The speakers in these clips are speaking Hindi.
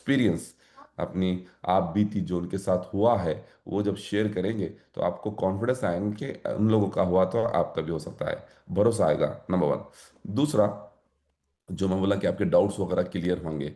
एक्सपीरियंस, अपनी आप बीती जो उनके साथ हुआ है, वो जब शेयर करेंगे तो आपको कॉन्फिडेंस आएगा कि उन लोगों का हुआ तो आपका भी हो सकता है, भरोसा आएगा, नंबर वन। दूसरा, जो मैं बोला कि आपके डाउट्स वगैरह क्लियर होंगे।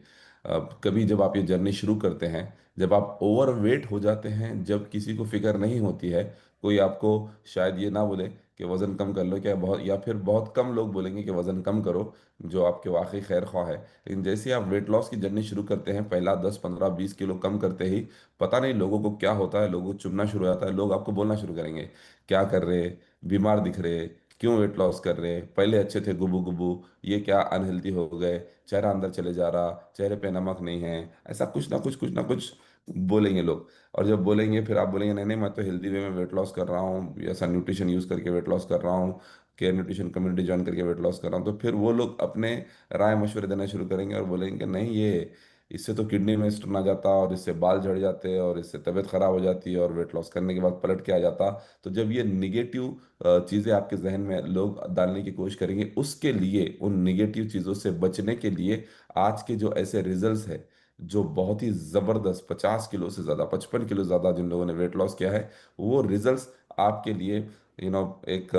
कभी जब आप ये जर्नी शुरू करते हैं, जब आप ओवरवेट हो जाते हैं, जब किसी को फिक्र नहीं होती है, कोई आपको शायद ये ना बोले कि वज़न कम कर लो, क्या बहुत, या फिर बहुत कम लोग बोलेंगे कि वज़न कम करो जो आपके वाकई खैर ख्वाह है। लेकिन जैसे ही आप वेट लॉस की जर्नी शुरू करते हैं, पहला 10 15 20 किलो कम करते ही पता नहीं लोगों को क्या होता है, लोगों को चुभना शुरू हो जाता है, लोग आपको बोलना शुरू करेंगे क्या कर रहे, बीमार दिख रहे, क्यों वेट लॉस कर रहे, पहले अच्छे थे गुबू गुबू, ये क्या अनहेल्दी हो गए, चेहरा अंदर चले जा रहा, चेहरे पे नमक नहीं है, ऐसा कुछ ना कुछ बोलेंगे लोग। और जब बोलेंगे फिर आप बोलेंगे नहीं नहीं मैं तो हेल्दी वे में वेट लॉस कर रहा हूँ, ऐसा न्यूट्रिशन यूज़ करके वेट लॉस कर रहा हूँ, केयर न्यूट्रिशन कम्युनिटी ज्वाइन करके वेट लॉस कर रहा हूँ, तो फिर वो लोग अपने राय मशवरे देना शुरू करेंगे और बोलेंगे कि नहीं ये, इससे तो किडनी में स्टोन आ जाता, और इससे बाल झड़ जाते, और इससे तबीयत खराब हो जाती है, और वेट लॉस करने के बाद पलट के आ जाता। तो जब ये निगेटिव चीज़ें आपके जहन में लोग डालने की कोशिश करेंगे, उसके लिए, उन निगेटिव चीज़ों से बचने के लिए, आज के जो ऐसे रिजल्ट्स है, जो बहुत ही ज़बरदस्त, 50 किलो से ज़्यादा, 55 किलो ज़्यादा जिन लोगों ने वेट लॉस किया है, वो रिजल्ट्स आपके लिए एक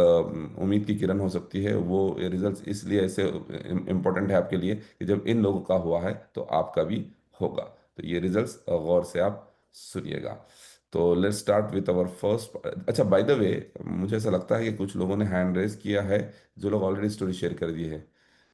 उम्मीद की किरण हो सकती है। वो रिजल्ट्स इसलिए ऐसे इम्पोर्टेंट है आपके लिए कि जब इन लोगों का हुआ है तो आपका भी होगा। तो ये रिजल्ट्स गौर से आप सुनिएगा। तो let's start with our first. अच्छा, बाय द वे, मुझे ऐसा लगता है कि कुछ लोगों ने हैंड रेज किया है, जो लोग ऑलरेडी स्टोरी शेयर कर दी है।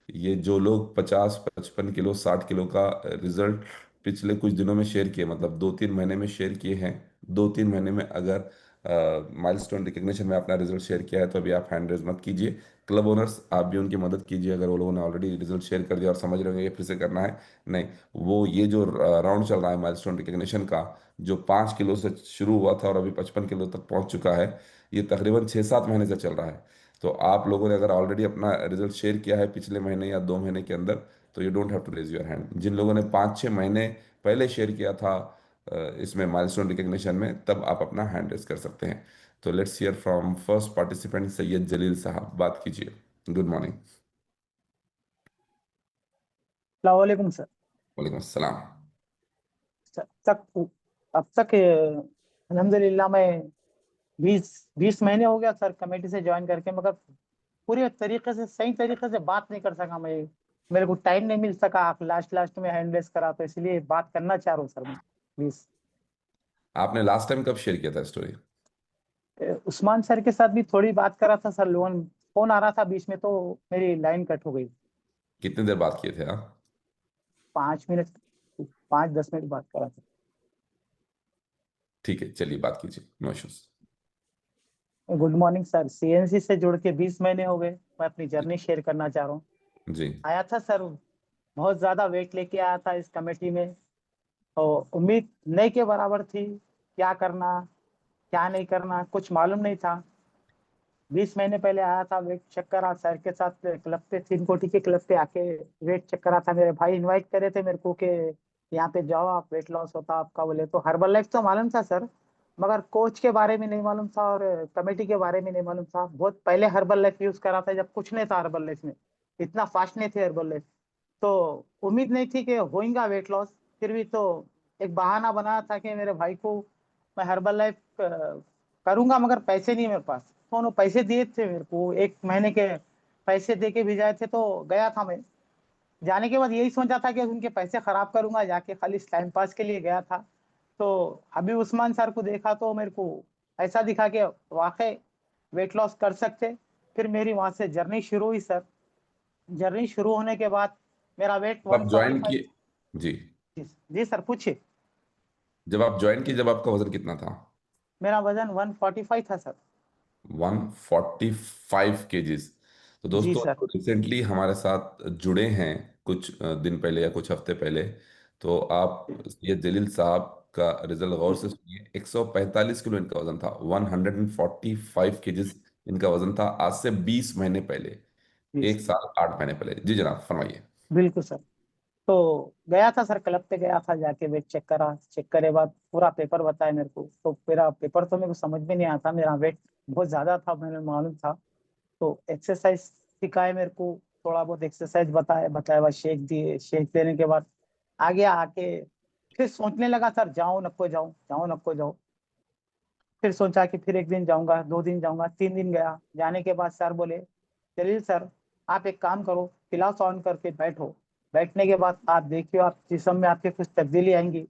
ये जो लोग 50 55 किलो 60 किलो का रिजल्ट पिछले कुछ दिनों में शेयर किए, मतलब 2 3 महीने में शेयर किए हैं, 2 3 महीने में अगर माइलस्टोन रिकग्निशन में अपना रिजल्ट शेयर किया है, तो अभी आप हैंड रेज मत कीजिए। क्लब ओनर्स, आप भी उनकी मदद कीजिए अगर वो लोगों ने ऑलरेडी रिजल्ट शेयर कर दिया और समझ रहे होंगे ये फिर से करना है। नहीं, वो ये जो राउंड चल रहा है माइलस्टोन रिकग्निशन का, जो 5 किलो से शुरू हुआ था और अभी 55 किलो तक पहुंच चुका है, ये तकरीबन 6 7 महीने से चल रहा है। तो आप लोगों ने अगर ऑलरेडी अपना रिजल्ट शेयर किया है पिछले महीने या 2 महीने के अंदर, तो you don't have to raise your hand. जिन लोगों ने 5 6 महीने पहले शेयर किया था इसमें माइलस्टोन रिकग्निशन में, तब आप अपना हैंड रेज कर सकते हैं। तो let's hear from first participant Syed Jalil साहब, बात कीजिए। Good morning. वालेकुम सर। वालेकुम अस्सलाम। सर, अब तक अल्हम्दुलिल्लाह मैं 20 महीने हो गया सर कमेटी से ज्वाइन करके, मगर पूरे तरीके से सही तरीके से बात नहीं कर सका मैं। मेरे को टाइम नहीं मिल सका, आप लास्ट लास्ट में हैंड रेस करा, तो इसलिए बात करना चाह रहा हूँ सर मैं प्लीज। आपने लास्ट टाइम कब शेयर किया था स्टोरी? उस्मान सर के साथ भी थोड़ी बात करा था सर, लोन फोन आ रहा था बीच में तो मेरी लाइन कट हो गई। कितनी देर बात किए थे आप? 5 मिनट, 5 10 मिनट बात करा था। ठीक है, चलिए बात कीजिए, no issues. Good morning sir, CNC से जुड़ के 20 महीने हो गए, मैं अपनी जर्नी शेयर करना चाह रहा हूँ। जी। आया था सर, बहुत ज्यादा वेट लेके आया था इस कमेटी में, और उम्मीद नहीं के बराबर थी। क्या करना क्या नहीं करना कुछ मालूम नहीं था। 20 महीने पहले आया था, वेट चेक करा सर के साथ, क्लब पे 3 कोटी के क्लब पे आके वेट चेक करा था। मेरे भाई इनवाइट करे थे मेरे को कि यहाँ पे जाओ आप, वेट लॉस होता आपका बोले। तो हर्बल लाइफ तो मालूम था सर, मगर कोच के बारे में नहीं मालूम था और कमेटी के बारे में नहीं मालूम था। बहुत पहले हर्बल लाइफ यूज करा था जब कुछ नहीं था हर्बल लाइफ में, इतना फास्ट नहीं थे हर्बल लाइफ। तो उम्मीद नहीं थी कि होएगा वेट लॉस। फिर भी तो एक बहाना बनाया था कि मेरे भाई को मैं हर्बल लाइफ करूंगा, मगर पैसे नहीं मेरे पास। तो उन्होंने पैसे दिए थे मेरे को, 1 महीने के पैसे दे के भेजाए थे, तो गया था मैं। जाने के बाद यही सोचा था कि उनके पैसे खराब करूंगा जाके, खाली टाइम पास के लिए गया था। तो अभी उस्मान सर को देखा तो मेरे को ऐसा दिखा कि वाकई वेट लॉस कर सकते। फिर मेरी वहां से जर्नी शुरू हुई सर। जर्नी शुरू होने के बाद मेरा वेट आप ज्वाइन 145। किए? जी। जी सर पूछिए। जब आप ज्वाइन किए, जब आपका वजन कितना था? मेरा वजन 145 था सर। 145 केजीज। तो जी दोस्तों, सर। रिसेंटली हमारे साथ जुड़े हैं कुछ दिन पहले या कुछ हफ्ते पहले, तो आप ये जलील साहब का रिजल्ट गौर से सुनिए। 145 किलो इनका वजन था, 145 केजीज इनका वजन था, आज से 20 महीने पहले, जी एक सर। साल 8 महीने पहले। जी जनाब, फरमाइए। बिल्कुल सर। तो गया था सर, क्लब पे गया था, जाके वेट चेक करा, चेक करे बाद पूरा पेपर बताया मेरे को। तो मेरा पेपर तो मेरे को समझ में नहीं आता, मेरा वेट बहुत ज्यादा था, मैंने मालूम था। तो एक्सरसाइज सिखाए मेरे को, थोड़ा बहुत एक्सरसाइज बताया बताया बाद शेक दिए, शेक देने के बाद आ गया। आके फिर सोचने लगा सर जाऊं नको जाऊं, जाऊं नको जाऊं। फिर सोचा कि फिर एक दिन जाऊंगा, 2 दिन जाऊंगा, 3 दिन गया। जाने के बाद सर बोले जलील सर आप एक काम करो, क्लास ऑन करके बैठो, बैठने के बाद आप देखियो आप जिस्म में आपके कुछ तब्दीली आएंगी।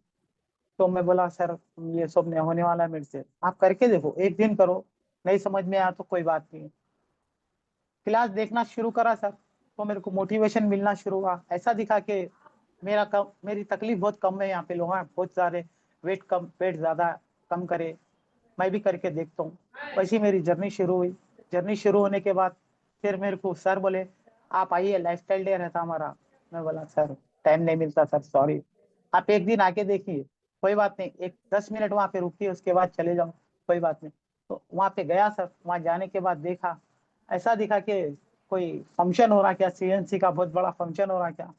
तो मैं बोला सर ये सब नहीं होने वाला है मेरे से, आप करके देखो, एक दिन करो, नहीं समझ में आया तो कोई बात नहीं। क्लास देखना शुरू करा सर, तो मेरे को मोटिवेशन मिलना शुरू हुआ। ऐसा दिखा कि मेरी तकलीफ बहुत कम है, यहाँ पे लोग हैं बहुत सारे वेट कम, वेट ज्यादा कम करे, मैं भी करके देखता हूँ। वैसे ही मेरी जर्नी शुरू हुई। जर्नी शुरू होने के बाद फिर मेरे को सर बोले आप आइए, लाइफस्टाइल डे रहता हमारा। मैं बोला सर टाइम नहीं मिलता सर, सॉरी। आप एक दिन आके देखिए, कोई बात नहीं, एक 10 मिनट वहां पे रुकिए, उसके बाद चले जाओ, कोई बात नहीं। तो वहां पे गया सर, वहां जाने के बाद देखा, ऐसा दिखा कि कोई फंक्शन हो रहा क्या, सीएनसी का बहुत बड़ा फंक्शन हो रहा क्या।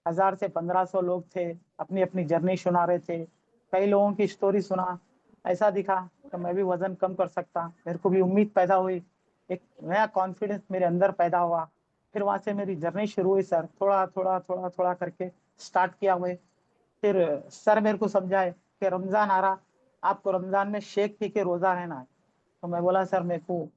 1000 से 1500 लोग थे, अपनी अपनी जर्नी सुना रहे थे, कई लोगों की स्टोरी सुना। ऐसा दिखा कि मैं भी वजन कम कर सकता, मेरे को भी उम्मीद पैदा हुई, एक नया कॉन्फिडेंस मेरे अंदर पैदा हुआ। फिर वहां से मेरी जर्नी शुरू हुई सर, थोड़ा थोड़ा थोड़ा थोड़ा करके स्टार्ट किया हुए। फिर सर मेरे को समझाए कि रमजान आ रहा, आपको रमजान में शेक पी के रोजा रहना है। तो मैं बोला सर मेरे को,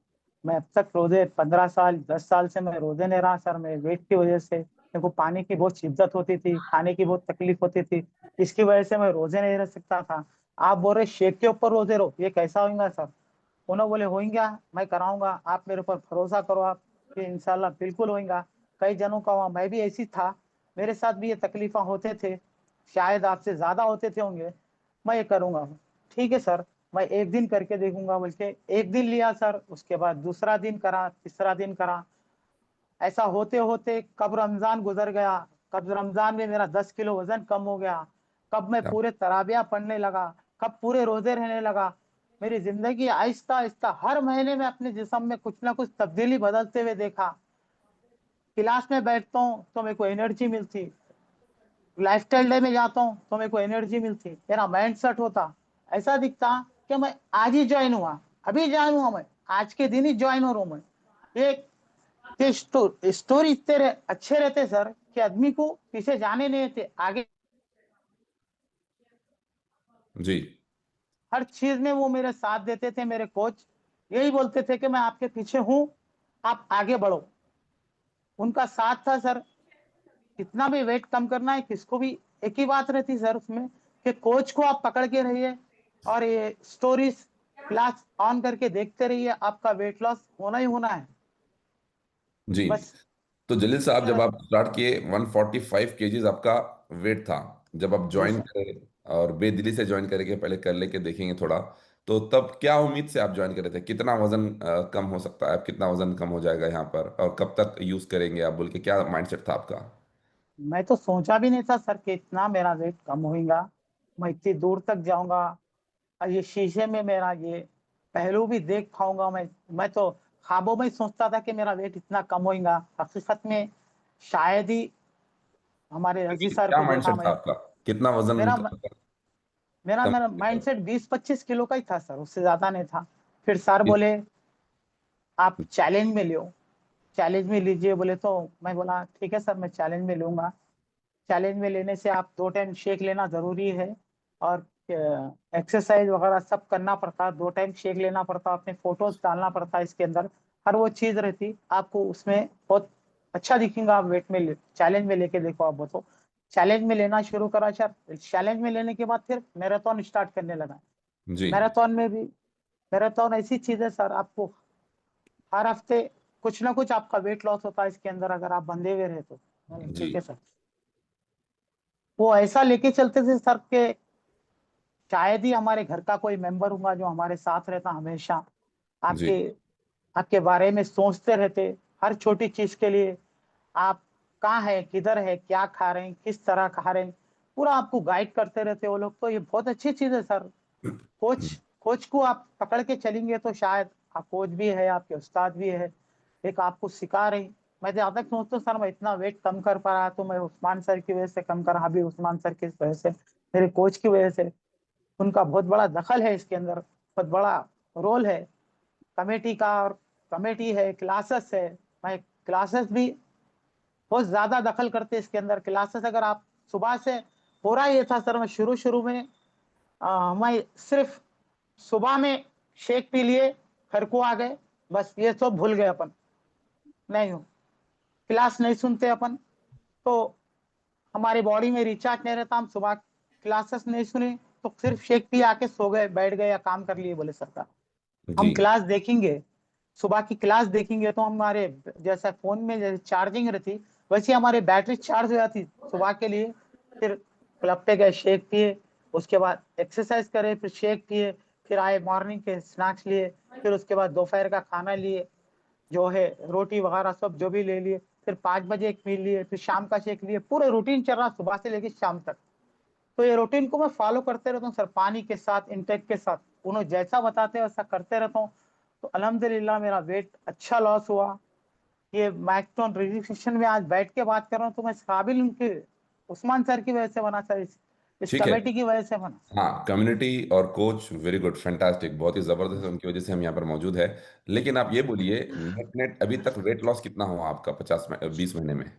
मैं अब तक रोजे 15 साल 10 साल से मैं रोजे नहीं रहा सर, मैं वेट की वजह से, मेरे को पानी की बहुत शिद्दत होती थी, खाने की बहुत तकलीफ होती थी, इसकी वजह से मैं रोजे नहीं रह सकता था। आप बोल रहे शेक के ऊपर रोजे रहो, ये कैसा होगा सर। उन्होंने बोले होएगा, मैं कराऊंगा, आप मेरे ऊपर भरोसा करो, आप कि इंशाल्लाह बिल्कुल होएगा। कई जनों का हुआ, मैं भी ऐसी था, मेरे साथ भी ये तकलीफा होते थे, शायद आपसे ज्यादा होते थे होंगे। मैं ये करूंगा, ठीक है सर, मैं एक दिन करके देखूंगा बोल के एक दिन लिया सर, उसके बाद दूसरा दिन करा, तीसरा दिन करा। ऐसा होते होते कब रमजान गुजर गया, कब रमजान में मेरा 10 किलो वजन कम हो गया, कब मैं क्या- पूरे तराबिया पढ़ने लगा, कब पूरे रोजे रहने लगा। मेरी जिंदगी आहिस्ता आहिस्ता हर महीने में अपने जिस्म में कुछ ना कुछ तब्दीली बदलते हुए देखा। क्लास में बैठता हूँ तो मेरे को एनर्जी मिलती, लाइफस्टाइल डे में जाता हूँ तो मेरे को एनर्जी मिलती, मेरा माइंड सेट होता। ऐसा दिखता कि मैं आज ही ज्वाइन हुआ, अभी ज्वाइन हुआ, मैं आज के दिन ही ज्वाइन हो रहा हूँ मैं। एक ये स्टोरी इतने अच्छे रहते सर कि आदमी को पीछे जाने नहीं देते, आगे जी हर चीज में वो मेरे साथ देते थे। मेरे कोच यही बोलते थे कि मैं आपके पीछे हूँ, आप आगे बढ़ो। उनका साथ था सर, कितना भी वेट कम करना है किसको भी, एक ही बात रहती सर उसमें कि कोच को आप पकड़ के रहिए और ये स्टोरीज क्लास ऑन करके देखते रहिए, आपका वेट लॉस होना ही होना है। जी। बस तो जलील साहब ये जब रह- आप स्टार्ट किए 145 केजीज आपका वेट था, जब आप जी ज्वाइन सर। करें और बेदिली से ज्वाइन करेंगे, पहले कर लेके देखेंगे थोड़ा, तो तब क्या उम्मीद से आप ज्वाइन करे थे, कितना वजन कम हो सकता है, कितना वजन कम हो जाएगा यहाँ पर, और कब तक यूज करेंगे आप बोल के, क्या माइंडसेट था आपका? मैं तो सोचा भी नहीं था सर कि इतना मेरा वेट कम होगा, मैं इतनी दूर तक जाऊंगा, और ये शीशे में मेरा ये पहलू भी देख पाऊंगा मैं तो ख्वाबों में ही सोचता था कि मेरा वेट इतना कम होगा, हकीकत में शायद ही हमारे अजीज सर क्या को देखा माइंडसेट था मैं। आपका, कितना वजन मेरा मेरा कम मेरा करेगा? माइंडसेट 20-25 किलो का ही था सर, उससे ज्यादा नहीं था। फिर सर बोले आप चैलेंज में लियो, चैलेंज में लीजिए बोले, तो मैं बोला ठीक है सर मैं चैलेंज में लूंगा। चैलेंज में लेने से आप 2 टाइम शेक लेना जरूरी है, और एक्सरसाइज वगैरह सब करना पड़ता है, 2 टाइम शेक लेना पड़ता, अपने फोटोज डालना पड़ता है इसके अंदर, हर वो चीज रहती आपको उसमें बहुत अच्छा दिखेगा। आप वेट में चैलेंज में लेके देखो आप, वो तो चैलेंज में लेना शुरू करा सर। चैलेंज में लेने के बाद फिर मैराथन स्टार्ट करने लगा। जी मैराथन में भी, मैराथन ऐसी चीज है सर, आपको हर हफ्ते कुछ ना कुछ आपका वेट लॉस होता है इसके अंदर, अगर आप बंधे हुए रहे तो। जी ठीक है सर, वो ऐसा लेके चलते थे सर के शायद ही हमारे घर का कोई मेंबर होगा जो हमारे साथ रहता हमेशा, जी आपके आपके बारे में सोचते रहते हर छोटी चीज के लिए। आप कहाँ है, किधर है, क्या खा रहे हैं, किस तरह खा रहे हैं, पूरा आपको गाइड करते रहते वो लोग, तो ये बहुत अच्छी चीज है सर। कोच कोच को आप पकड़ के चलेंगे तो शायद, आप कोच भी है, आपके उस्ताद भी है, एक आपको सिखा रही। मैं जहाँ तक सोचता हूँ सर, मैं इतना वेट कम कर पा रहा तो मैं उस्मान सर की वजह से कम कर रहा, अभी उस्मान सर की वजह से, मेरे कोच की वजह से। उनका बहुत बड़ा दखल है इसके अंदर, बहुत बड़ा रोल है कमेटी का। और कमेटी है, क्लासेस है, मैं क्लासेस भी बहुत ज्यादा दखल करते हैं इसके अंदर। क्लासेस अगर आप सुबह से पूरा ये था सर, मैं शुरू शुरू में मैं सिर्फ सुबह में शेक पी लिए, घर को आ गए, बस ये सब भूल गए अपन, नहीं हूँ, क्लास नहीं सुनते अपन, तो हमारी बॉडी में रिचार्ज नहीं रहता, हम सुबह क्लासेस नहीं सुने, तो सिर्फ शेक पी आके सो गए, बैठ गए या काम कर लिए, बोले सरकार जी। हम क्लास देखेंगे, सुबह की क्लास देखेंगे तो हमारे जैसे फोन में जैसे चार्जिंग रहती, वैसे हमारी बैटरी चार्ज हो जाती सुबह के लिए। फिर क्लब पे गए, शेक पिए, उसके बाद एक्सरसाइज करे, फिर शेक पिए, फिर आए मॉर्निंग के स्नैक्स लिए, फिर उसके बाद दोपहर का खाना लिए, जो है रोटी वगैरह सब जो भी ले लिए, फिर 5 बजे एक मील लिए, फिर शाम का शेक लिए, पूरे रूटीन चल रहा सुबह से लेकर शाम तक। तो ये रूटीन को मैं फॉलो करते रहता हूँ सर, पानी के साथ, इंटेक के साथ, उन्होंने जैसा बताते हैं वैसा करते रहता हूँ। तो अल्हम्दुलिल्लाह मेरा वेट अच्छा लॉस हुआ। ये माइक्रोन रिजिस्ट्रेशन में आज बैठ के बात कर रहा हूँ तो मैं काबिल उनके उस्मान सर की वजह से बना सर, इस ठीक है। कमेटी की वजह से बना। हाँ, कम्युनिटी और कोच वेरी गुड, फैंटास्टिक, बहुत ही जबरदस्त है, उनकी वजह से हम यहाँ पर मौजूद है। लेकिन आप ये बोलिए, नेट नेट अभी तक वेट लॉस कितना हुआ आपका 20 महीने में?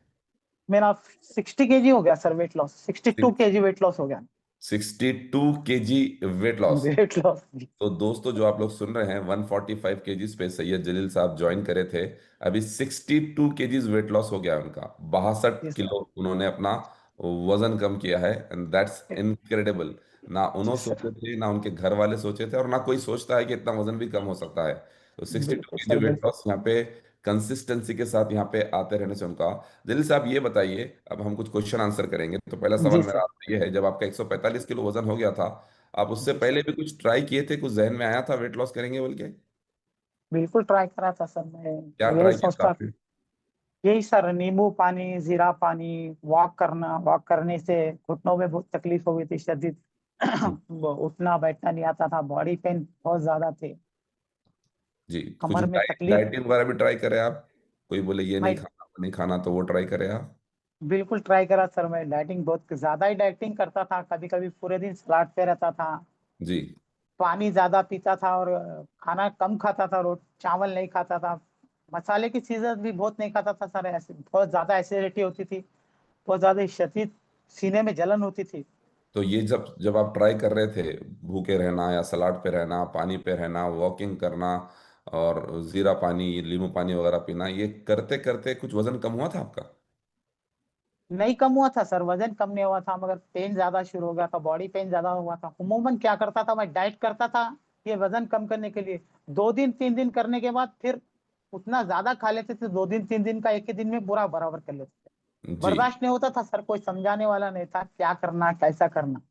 मेरा 60 kg हो गया sir weight loss, 62 kg weight loss हो गया। 62 kg weight loss. Weight loss. तो दोस्तों, जो आप लोग सुन रहे हैं, 145 kg पे सैयद जलील साहब ज्वाइन करे थे, अभी 62 kg वेट लॉस हो गया है उनका। बासठ जी सर। किलो उन्होंने अपना वजन कम किया है, एंड दैट्स इनक्रेडिबल। ना जी उन्होंने सर। सोचे थे, ना उनके घर वाले सोचे थे, और ना कोई सोचता है कि इतना वजन भी कम हो सकता है। तो 62 बिल्कुल केजी सर, वेट बिल्कुल। लॉस यहाँ पे कंसिस्टेंसी के साथ यहाँ पे आते रहने से उनका। जलील साहब ये बताइए, अब हम कुछ क्वेश्चन आंसर करेंगे। तो पहला सवाल जी मेरा सर। आपसे ये है, जब आपका 145 किलो वजन हो गया था, आप उससे जी पहले सर। भी कुछ ट्राई किए थे? कुछ जहन में आया था वेट लॉस करेंगे बोल के? बिल्कुल ट्राई करा था सर, मैं क्या यही ट्राई किया था सोचता, आपने? यही सर, नींबू पानी, जीरा पानी, वॉक करना, वॉक करने से घुटनों में बहुत तकलीफ हो गई थी शदीद। वो उठना बैठना नहीं आता था, बॉडी पेन बहुत ज्यादा थे, जी। कुछ कमर में तकलीफ। डाइटिंग वगैरह भी ट्राई करें आप? कोई बोले ये नहीं मैं खाना वो नहीं खाना, तो वो ट्राई करें आप? बिल्कुल ट्राई करा सर, मैं डाइटिंग बहुत ज्यादा ही डाइटिंग करता था, कभी कभी पूरे दिन सलाद पे रहता था, जी। पानी ज्यादा पीता था, और खाना कम खाता था, रोट चावल नहीं खाता था, मसाले की चीजें भी बहुत नहीं खाता था सर, ऐसे बहुत ज्यादा एसिडिटी होती थी, बहुत ज्यादा शदीद सीने में जलन होती थी। तो ये जब जब आप ट्राई कर रहे थे, भूखे रहना या सलाड पे रहना, पानी पे रहना, वॉकिंग करना, और जीरा पानी, नींबू पानी वगैरह पीना, ये करते करते कुछ वजन कम हुआ था आपका? नहीं कम हुआ था सर, वजन कम नहीं हुआ था, मगर पेन ज्यादा शुरू हो गया था, बॉडी पेन ज्यादा हुआ था। उमूमन क्या करता था, मैं डाइट करता था ये वजन कम करने के लिए, 2 दिन 3 दिन करने के बाद फिर उतना ज्यादा खा लेते थे, 2 दिन 3 दिन का एक ही दिन में पूरा बराबर कर लेते थे। जी। बर्दाश्त नहीं होता था सर, कोई समझाने वाला नहीं था क्या करना कैसा करना,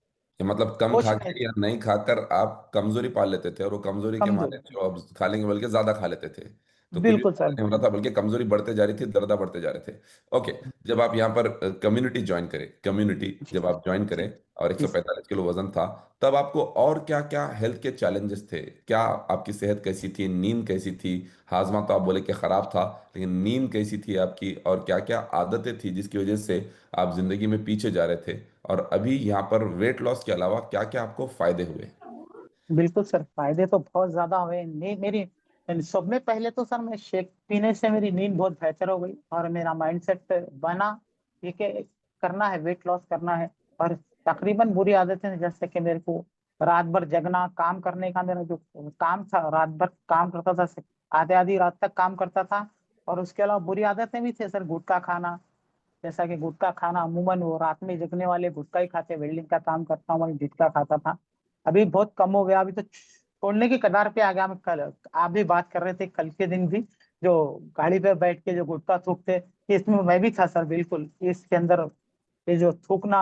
कि मतलब कम कुछ खा नहीं के था। या नहीं खाकर आप कमजोरी पाल लेते थे, और वो कमजोरी के मारे कमजोर। जो अब खा लेंगे बल्कि ज्यादा खा लेते थे, तो कुछ भी बिल्कुल फायदा सर। नहीं हो रहा था, बल्कि कमजोरी बढ़ते जा रही थी, दर्दा बढ़ते जा रहे थे। ओके। जब आप यहाँ पर कम्युनिटी ज्वाइन करें, कम्युनिटी जब आप ज्वाइन जी करें और जी सर। 145 किलो वजन था, तब आपको और क्या क्या हेल्थ के चैलेंजेस थे? क्या आपकी सेहत कैसी थी, नींद कैसी थी? हाजमा तो आप बोले कि खराब था, लेकिन नींद कैसी थी आपकी, और क्या क्या आदतें थी जिसकी वजह से आप जिंदगी में पीछे जा रहे थे? और अभी यहाँ पर वेट लॉस के अलावा क्या क्या आपको फायदे हुए? बिल्कुल सर, फायदे तो बहुत ज्यादा हुए, नींद मेरी, सब में पहले तो सर मैं शेक पीने से मेरी नींद बहुत बेहतर हो गई, और मेरा माइंडसेट बना ये कि करना है, वेट लॉस करना है। और तकरीबन बुरी आदतें हैं, जैसे कि मेरे को रात भर जगना, काम करने का मेरा जो काम था, रात भर काम करता था, आधे आधी रात तक काम करता था। और उसके अलावा बुरी आदतें भी थी सर, गुटखा खाना, जैसा कि गुटखा खाना, अमूमन वो रात में जगने वाले गुटखा ही खाते, वेल्डिंग का काम करता हूँ, मैं गुटखा खाता था। अभी बहुत कम हो गया, अभी तो छोड़ने की कगार पे आ गया। मैं कल, आप भी बात कर रहे थे कल के दिन भी, जो गाड़ी पे बैठ के जो गुटखा थूकते, ये इसमें मैं भी था सर, बिल्कुल इसके अंदर ये जो थूकना,